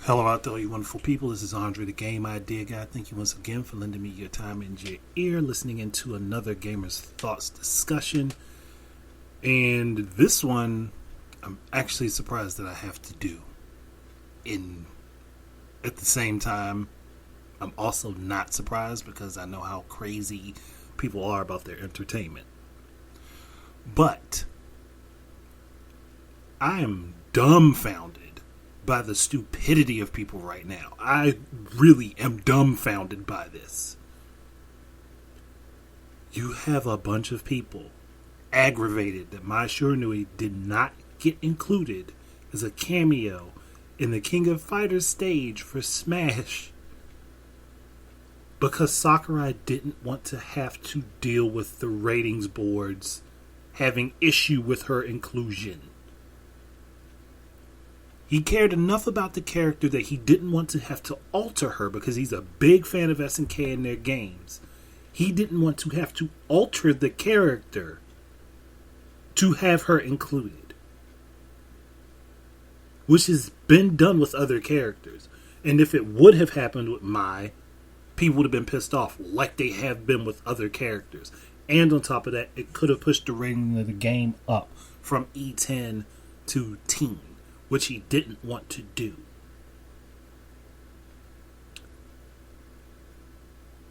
Hello out there, you wonderful people. This is Andre, the Game Idea Guy. Thank you once again for lending me your time and your ear, listening into another Gamer's Thoughts discussion. And this one, I'm actually surprised that I have to do. At the same time, I'm also not surprised because I know how crazy people are about their entertainment. But I am dumbfounded by the stupidity of people right now. I really am dumbfounded by this. You have a bunch of people aggravated that Mai Shiranui did not get included as a cameo in the King of Fighters stage for Smash because Sakurai didn't want to have to deal with the ratings boards having issue with her inclusion. He cared enough about the character that he didn't want to have to alter her because he's a big fan of SNK and their games. He didn't want to have to alter the character to have her included. Which has been done with other characters. And if it would have happened with Mai, people would have been pissed off like they have been with other characters. And on top of that, it could have pushed the rating of the game up from E10 to teen, which he didn't want to do.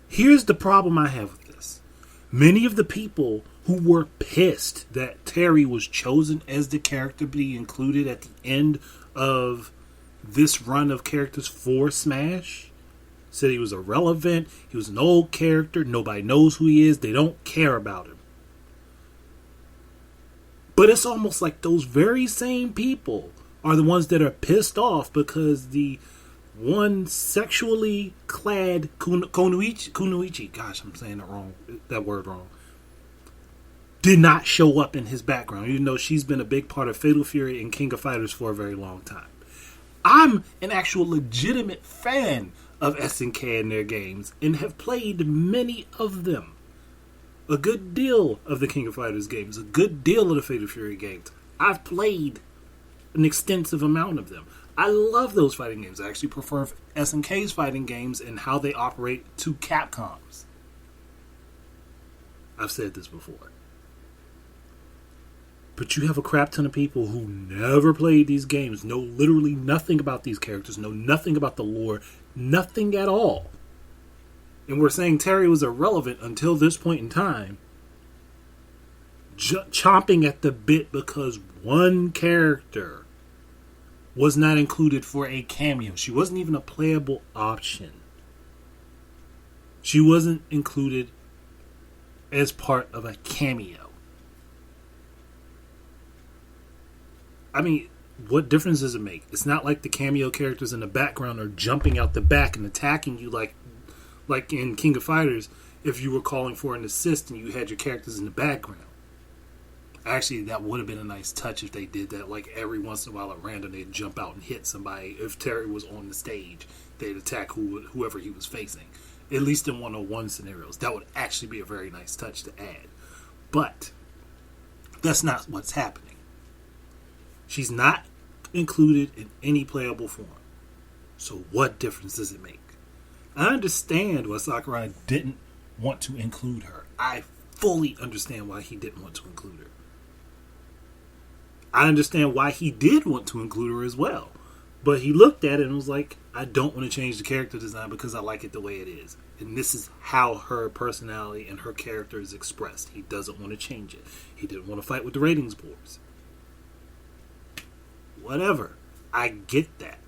Here's the problem I have with this. Many of the people who were pissed that Terry was chosen as the character to be included at the end of this run of characters for Smash said he was irrelevant, he was an old character, nobody knows who he is, they don't care about him. But it's almost like those very same people are the ones that are pissed off because the one sexually clad Kunoichi, gosh, I'm saying that word wrong, did not show up in his background, even though she's been a big part of Fatal Fury and King of Fighters for a very long time. I'm an actual legitimate fan of SNK and their games and have played many of them. A good deal of the King of Fighters games, a good deal of the Fatal Fury games. I've played an extensive amount of them. I love those fighting games. I actually prefer SNK's fighting games and how they operate to Capcom's. I've said this before. But you have a crap ton of people who never played these games, know literally nothing about these characters, know nothing about the lore, nothing at all. And we're saying Terry was irrelevant until this point in time, chomping at the bit because one character was not included for a cameo. She wasn't even a playable option. She wasn't included as part of a cameo. I mean, what difference does it make? It's not like the cameo characters in the background are jumping out the back and attacking you like in King of Fighters if you were calling for an assist and you had your characters in the background. Actually, that would have been a nice touch if they did that. Like every once in a while at random, they'd jump out and hit somebody. If Terry was on the stage, they'd attack whoever he was facing. At least in 101 scenarios. That would actually be a very nice touch to add. But that's not what's happening. She's not included in any playable form. So what difference does it make? I understand why Sakurai didn't want to include her. I fully understand why he didn't want to include her. I understand why he did want to include her as well. But he looked at it and was like, I don't want to change the character design because I like it the way it is. And this is how her personality and her character is expressed. He doesn't want to change it. He didn't want to fight with the ratings boards. Whatever. I get that.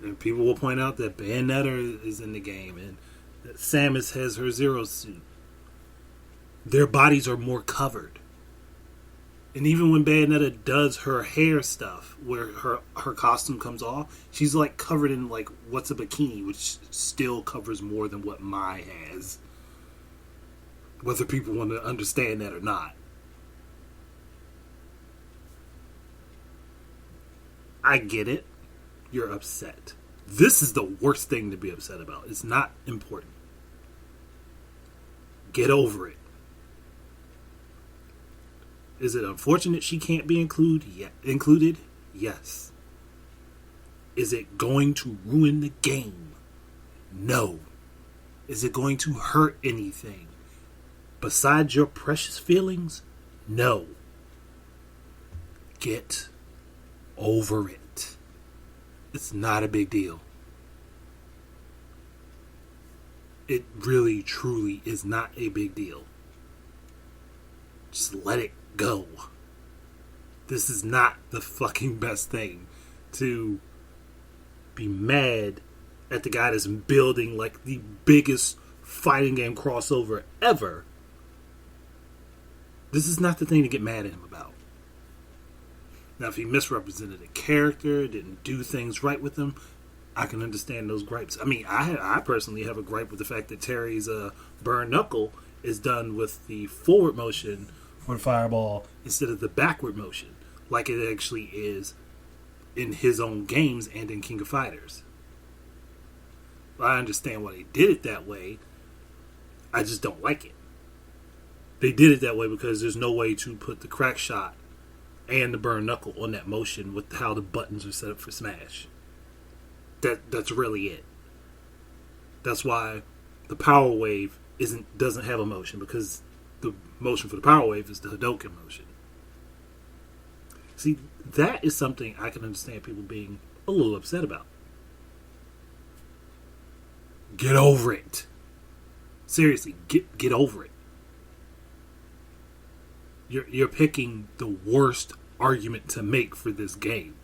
And people will point out that Bayonetta is in the game and that Samus has her Zero suit. Their bodies are more covered. And even when Bayonetta does her hair stuff, where her costume comes off, she's like covered in like what's a bikini, which still covers more than what Mai has. Whether people want to understand that or not. I get it. You're upset. This is the worst thing to be upset about. It's not important. Get over it. Is it unfortunate she can't be included? Yes. Is it going to ruin the game? No. Is it going to hurt anything besides your precious feelings? No. Get over it. It's not a big deal. It really, truly is not a big deal. Just let it go. This is not the fucking best thing to be mad at the guy that's building like the biggest fighting game crossover ever. This is not the thing to get mad at him about. Now, if he misrepresented a character, didn't do things right with him, I can understand those gripes. I mean, I personally have a gripe with the fact that Terry's burn knuckle is done with the forward motion for the fireball instead of the backward motion, like it actually is in his own games and in King of Fighters. I understand why they did it that way. I just don't like it. They did it that way because there's no way to put the crack shot and the burn knuckle on that motion with how the buttons are set up for Smash. That's really it. That's why the Power Wave doesn't have a motion, because the motion for the Power Wave is the Hadouken motion. See, that is something I can understand people being a little upset about. Get over it. Seriously, get over it. You're picking the worst argument to make for this game.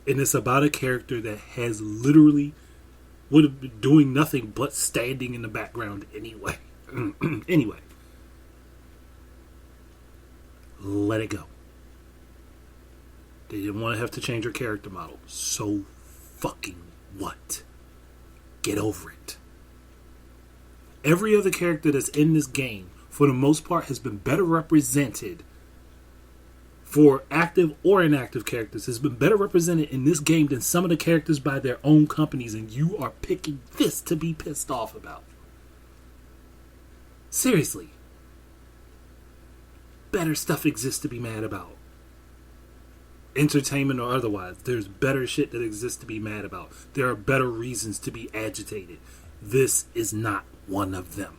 And it's about a character that has literally would have been doing nothing but standing in the background anyway. Anyway. Let it go. They didn't want to have to change her character model. So fucking what? Get over it. Every other character that's in this game, for the most part, has been better represented. For active or inactive characters, has been better represented in this game than some of the characters by their own companies, and you are picking this to be pissed off about. Seriously. Better stuff exists to be mad about. Entertainment or otherwise, there's better shit that exists to be mad about. There are better reasons to be agitated. This is not one of them.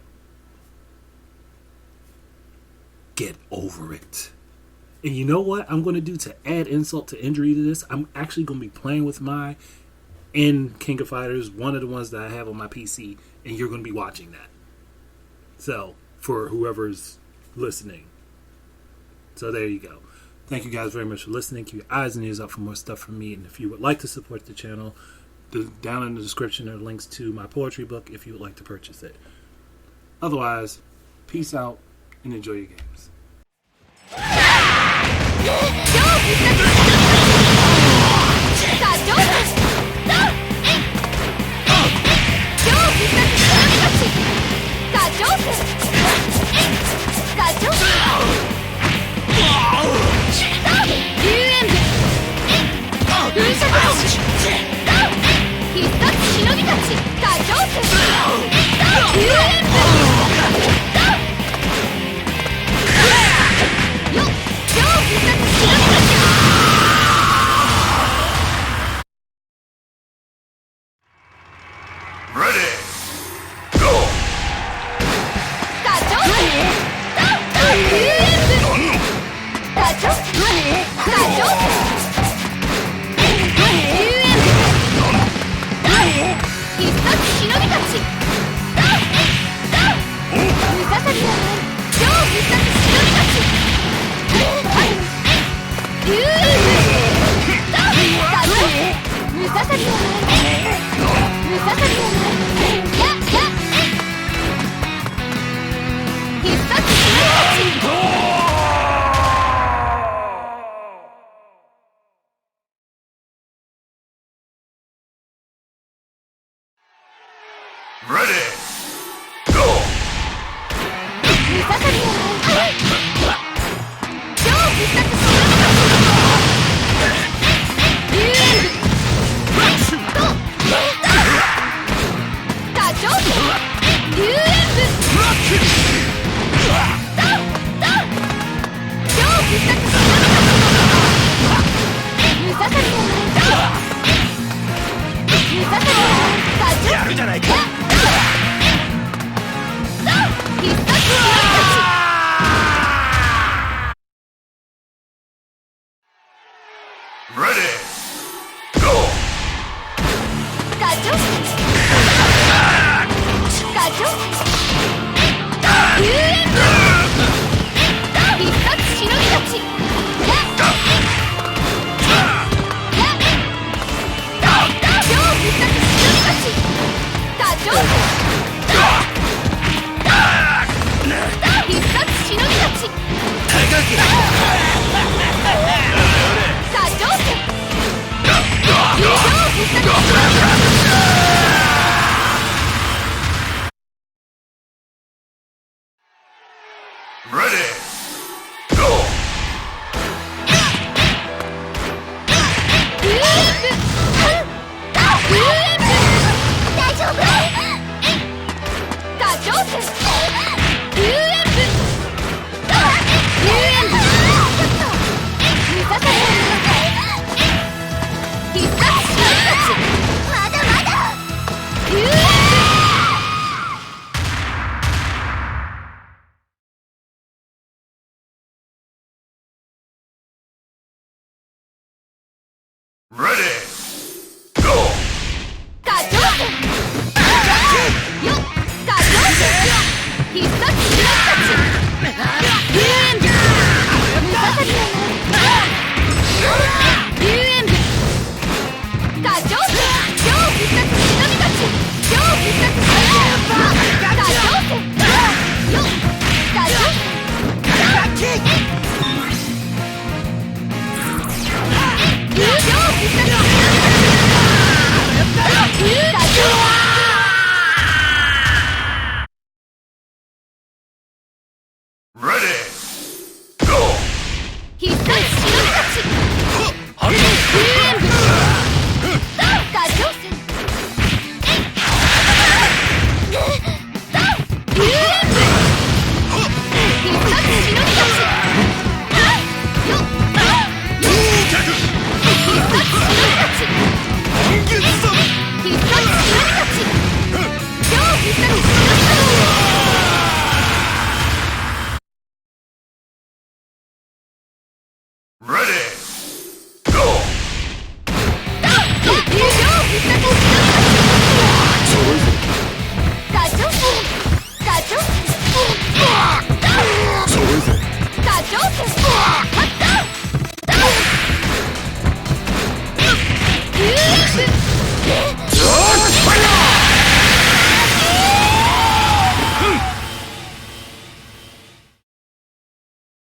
Get over it. And you know what I'm going to do to add insult to injury to this? I'm actually going to be playing with my in King of Fighters, one of the ones that I have on my PC, and you're going to be watching that. So, for whoever's listening. So there you go. Thank you guys very much for listening. Keep your eyes and ears out for more stuff from me. And if you would like to support the channel, down in the description are links to my poetry book if you would like to purchase it. Otherwise, peace out and enjoy your games. Go! Knuckles